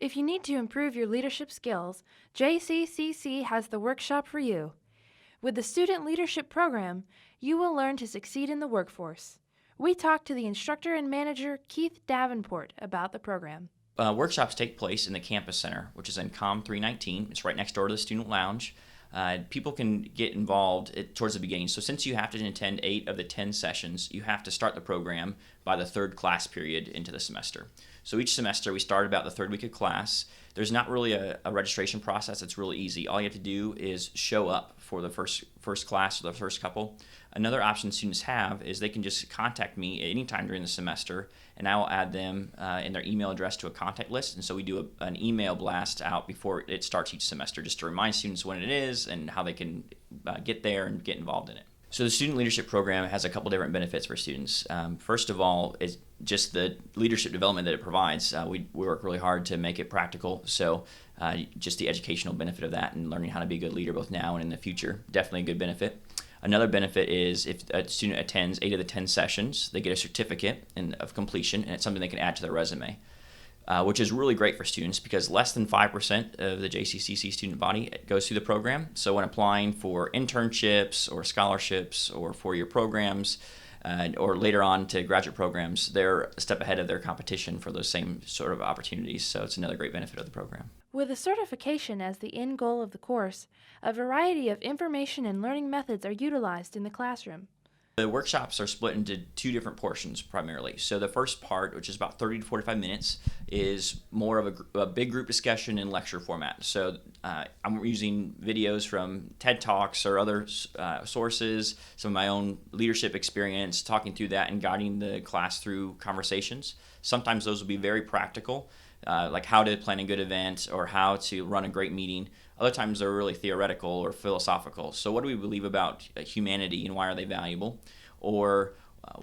If you need to improve your leadership skills, JCCC has the workshop for you. With the Student Leadership Program, you will learn to succeed in the workforce. We talked to the instructor and manager, Keith Davenport, about the program. Workshops take place in the campus center, which is in COM 319. It's right next door to the student lounge. People can get involved towards the beginning. So since you have to attend 8 of the 10 sessions, you have to start the program by the third class period into the semester. So each semester we start about the third week of class. There's not really a registration process. It's really easy. All you have to do is show up for the first class or the first couple. Another option students have is they can just contact me at any time during the semester, and I will add them and their email address to a contact list. And so we do an email blast out before it starts each semester just to remind students when it is and how they can get there and get involved in it. So the Student Leadership Program has a couple different benefits for students. First of all, is just the leadership development that it provides. We work really hard to make it practical. So just the educational benefit of that and learning how to be a good leader both now and in the future, definitely a good benefit. Another benefit is if a student attends 8 of the 10 sessions, they get a certificate of completion, and it's something they can add to their resume. Which is really great for students because less than 5% of the JCCC student body goes through the program. So when applying for internships or scholarships or four-year programs or later on to graduate programs, they're a step ahead of their competition for those same sort of opportunities. So it's another great benefit of the program. With a certification as the end goal of the course, a variety of information and learning methods are utilized in the classroom. The workshops are split into 2 different portions primarily. So the first part, which is about 30 to 45 minutes, is more of a big group discussion in lecture format. So I'm using videos from TED Talks or other sources, some of my own leadership experience, talking through that and guiding the class through conversations. Sometimes those will be very practical, like how to plan a good event or how to run a great meeting. Other times they're really theoretical or philosophical. So what do we believe about humanity and why are they valuable? Or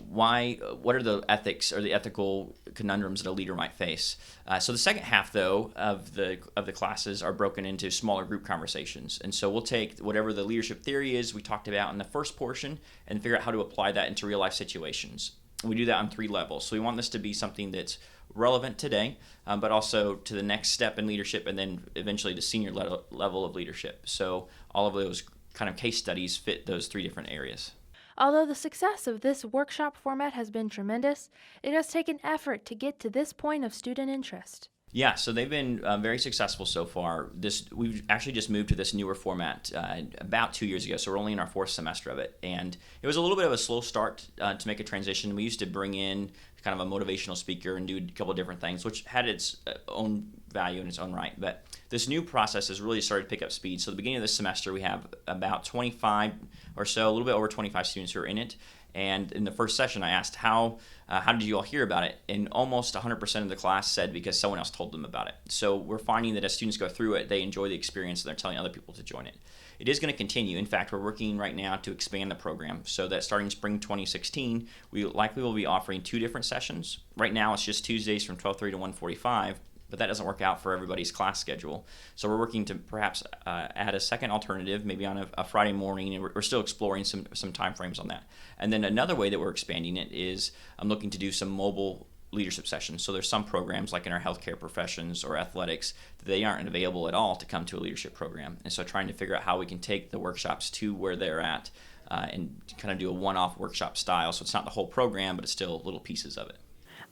what are the ethics or the ethical conundrums that a leader might face? So the second half, though, of the classes are broken into smaller group conversations. And so we'll take whatever the leadership theory is we talked about in the first portion and figure out how to apply that into real-life situations. We do that on 3 levels. So we want this to be something that's relevant today, but also to the next step in leadership and then eventually the senior level of leadership. So all of those kind of case studies fit those 3 different areas. Although the success of this workshop format has been tremendous, it has taken effort to get to this point of student interest. Yeah, so they've been very successful so far. We've actually just moved to this newer format about 2 years ago, so we're only in our 4th semester of it. And it was a little bit of a slow start to make a transition. We used to bring in kind of a motivational speaker and do a couple of different things, which had its own value in its own right. But this new process has really started to pick up speed. So at the beginning of this semester, we have about 25 or so, a little bit over 25 students who are in it. And in the first session, I asked, how did you all hear about it? And almost 100% of the class said because someone else told them about it. So we're finding that as students go through it, they enjoy the experience and they're telling other people to join it. It is going to continue. In fact, we're working right now to expand the program so that starting spring 2016, we likely will be offering 2 different sessions. Right now, it's just Tuesdays from 12:30 to 1:45. But that doesn't work out for everybody's class schedule. So we're working to perhaps add a second alternative, maybe on a Friday morning, and we're still exploring some time frames on that. And then another way that we're expanding it is I'm looking to do some mobile leadership sessions. So there's some programs like in our healthcare professions or athletics that they aren't available at all to come to a leadership program. And so trying to figure out how we can take the workshops to where they're at and kind of do a one-off workshop style. So it's not the whole program, but it's still little pieces of it.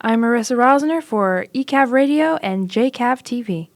I'm Marissa Rosner for ECAV Radio and JCAV-TV.